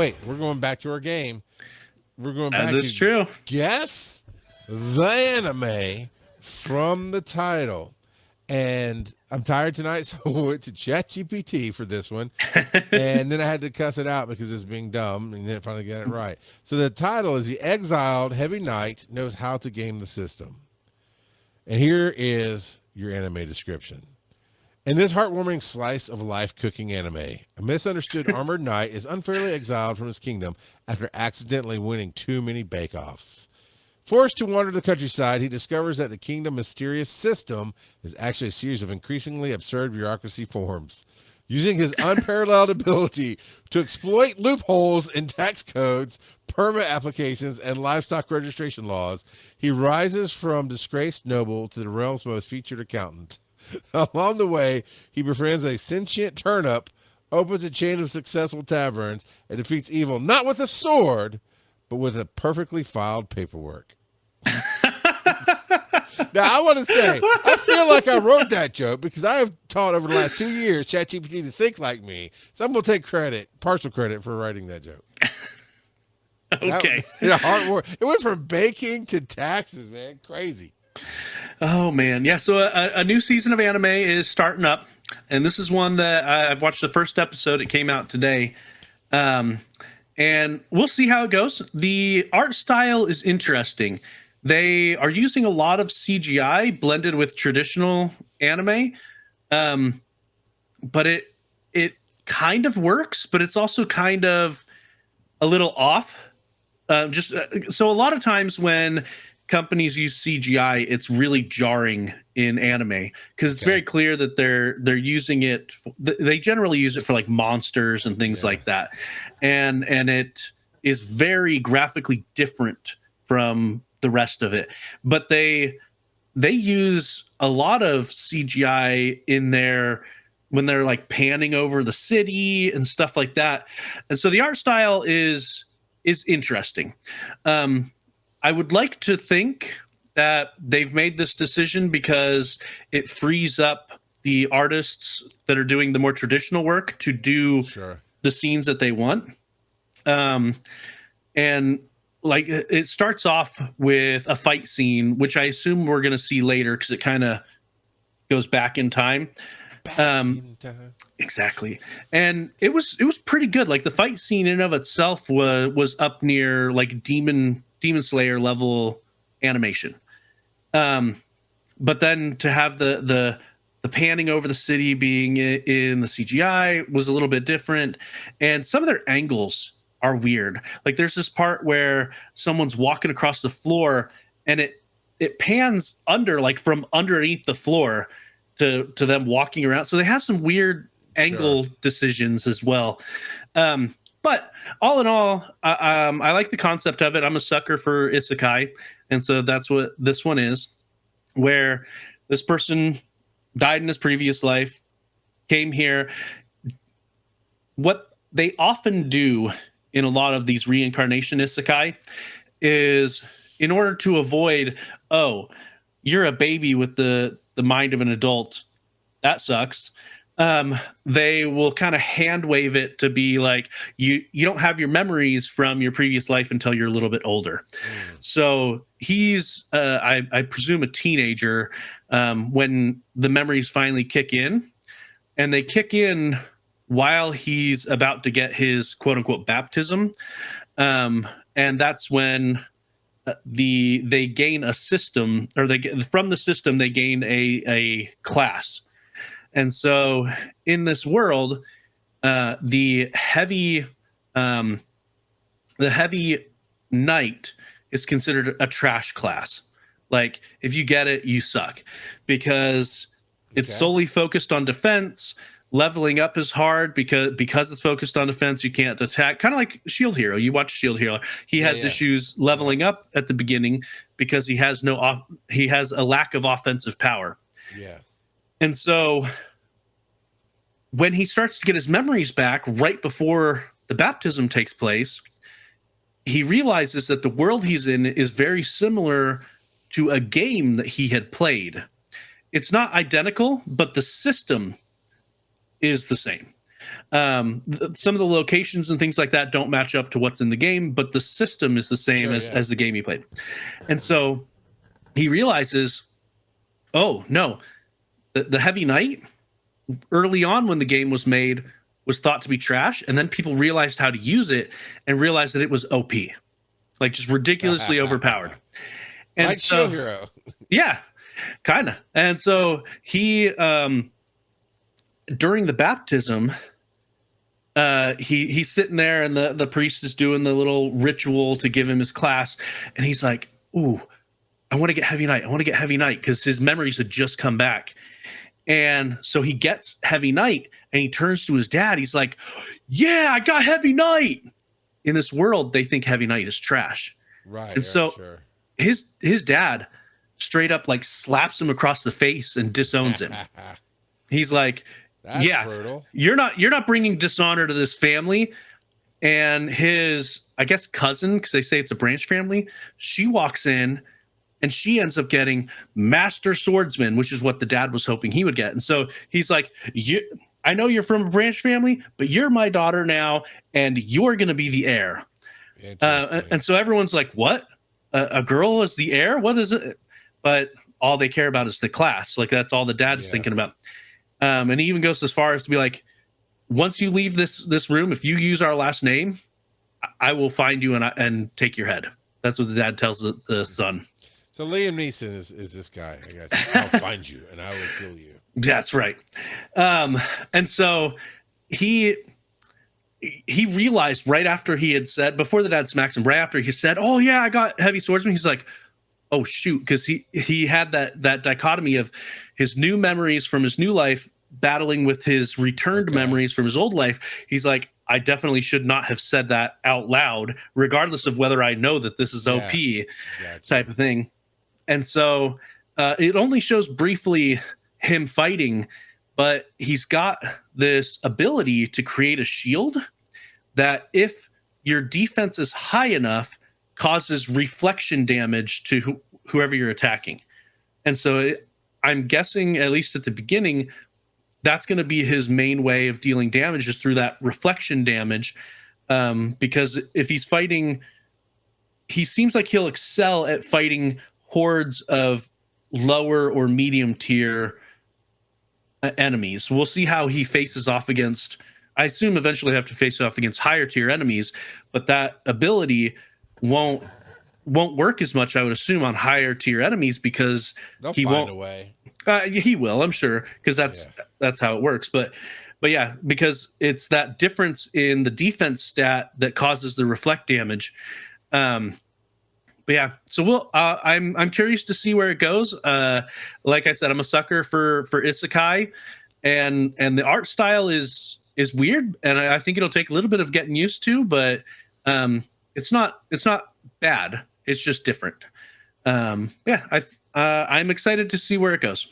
wait, we're going back to our game. We're going back That is true. Guess the anime from the title. And I'm tired tonight, so I went to ChatGPT for this one. And then I had to cuss it out because it was being dumb, and then finally got it right. So the title is The Exiled Heavy Knight Knows How to Game the System. And here is your anime description. In this heartwarming slice of life cooking anime, a misunderstood armored knight is unfairly exiled from his kingdom after accidentally winning too many bake-offs. Forced to wander the countryside, he discovers that the kingdom's mysterious system is actually a series of increasingly absurd bureaucracy forms. Using his unparalleled ability to exploit loopholes in tax codes, permit applications, and livestock registration laws, he rises from disgraced noble to the realm's most featured accountant. Along the way, he befriends a sentient turnip, opens a chain of successful taverns, and defeats evil not with a sword, but with a perfectly filed paperwork. Now, I want to say, I feel like I wrote that joke because I have taught over the last 2 years ChatGPT to think like me. So I'm going to take partial credit for writing that joke. Okay. Hard work. It went from baking to taxes, man. Crazy. Oh, man. Yeah, so a new season of anime is starting up, and this is one that I've watched the first episode. It came out today, and we'll see how it goes. The art style is interesting. They are using a lot of CGI blended with traditional anime, but it kind of works, but it's also kind of a little off. So a lot of times when companies use CGI, it's really jarring in anime because it's very clear that they're using it. They generally use it for like monsters and things like that, and it is very graphically different from the rest of it. But they use a lot of CGI in there when they're like panning over the city and stuff like that, and so the art style is interesting. I would like to think that they've made this decision because it frees up the artists that are doing the more traditional work to do the scenes that they want. And like it starts off with a fight scene, which I assume we're going to see later because it kind of goes back in time. Exactly. And it was pretty good. Like the fight scene in of itself was up near like Demon Slayer level animation. But then to have the panning over the city being in the CGI was a little bit different. And some of their angles are weird. Like there's this part where someone's walking across the floor and it pans under, like from underneath the floor to them walking around. So they have some weird angle decisions as well. But all in all, I like the concept of it. I'm a sucker for Isekai. And so that's what this one is, where this person died in his previous life, came here. What they often do in a lot of these reincarnation Isekai is, in order to avoid, oh, you're a baby with the mind of an adult, that sucks. They will kind of hand wave it to be like, you don't have your memories from your previous life until you're a little bit older. So he's I presume a teenager when the memories finally kick in, and they kick in while he's about to get his quote unquote baptism, and that's when they gain a system, or from the system they gain a class. And so in this world, the heavy knight is considered a trash class. Like if you get it, you suck, because it's solely focused on defense. Leveling up is hard because it's focused on defense. You can't attack. Kind of like Shield Hero. You watch Shield Hero. He has issues leveling up at the beginning because he has a lack of offensive power. Yeah. And so when he starts to get his memories back right before the baptism takes place, he realizes that the world he's in is very similar to a game that he had played. It's not identical, but the system is the same. Some of the locations and things like that don't match up to what's in the game, but the system is the same as the game he played. And so he realizes, oh no, the Heavy Knight early on when the game was made was thought to be trash, and then people realized how to use it and realized that it was OP, like just ridiculously overpowered. And like so, Shield Hero. yeah, kind of. And so he, during the baptism, he's sitting there, and the priest is doing the little ritual to give him his class, and he's like, "Ooh, I want to get Heavy Knight. I want to get Heavy Knight," because his memories had just come back. And so he gets Heavy Knight, and he turns to his dad. He's like, "Yeah, I got Heavy Knight." In this world, they think Heavy Knight is trash, Right. and so his dad straight up like slaps him across the face and disowns him. He's like, That's "Yeah, brutal. you're not bringing dishonor to this family." And his, I guess, cousin, because they say it's a branch family, she walks in, and she ends up getting Master Swordsman, which is what the dad was hoping he would get. And so he's like, I know you're from a branch family, but you're my daughter now, and you're going to be the heir. And so everyone's like, what? A girl is the heir? What is it? But all they care about is the class. Like, that's all the dad is thinking about. And he even goes as far as to be like, once you leave this room, if you use our last name, I will find you and take your head. That's what the dad tells the son. So Liam Neeson is this guy. I got you. I'll find you and I will kill you. That's right. And so he realized right after he had said, before the dad smacks him, right after he said, "Oh yeah, I got Heavy Swordsman," he's like, "Oh shoot," because he had that dichotomy of his new memories from his new life battling with his returned memories from his old life. He's like, I definitely should not have said that out loud, regardless of whether I know that this is OP type of thing. And so it only shows briefly him fighting, but he's got this ability to create a shield that, if your defense is high enough, causes reflection damage to whoever you're attacking. And so I'm guessing, at least at the beginning, that's going to be his main way of dealing damage, is through that reflection damage. Because if he's fighting, he seems like he'll excel at fighting hordes of lower or medium tier enemies. We'll see how he faces off against, I assume eventually have to face off against higher tier enemies, but that ability won't work as much, I would assume, on higher tier enemies, because he won't. A way. He will, I'm sure, because that's how it works. But yeah, because it's that difference in the defense stat that causes the reflect damage. But yeah, so I'm curious to see where it goes. Like I said, I'm a sucker for Isekai, and the art style is weird, and I think it'll take a little bit of getting used to, but it's not bad. It's just different. I'm excited to see where it goes.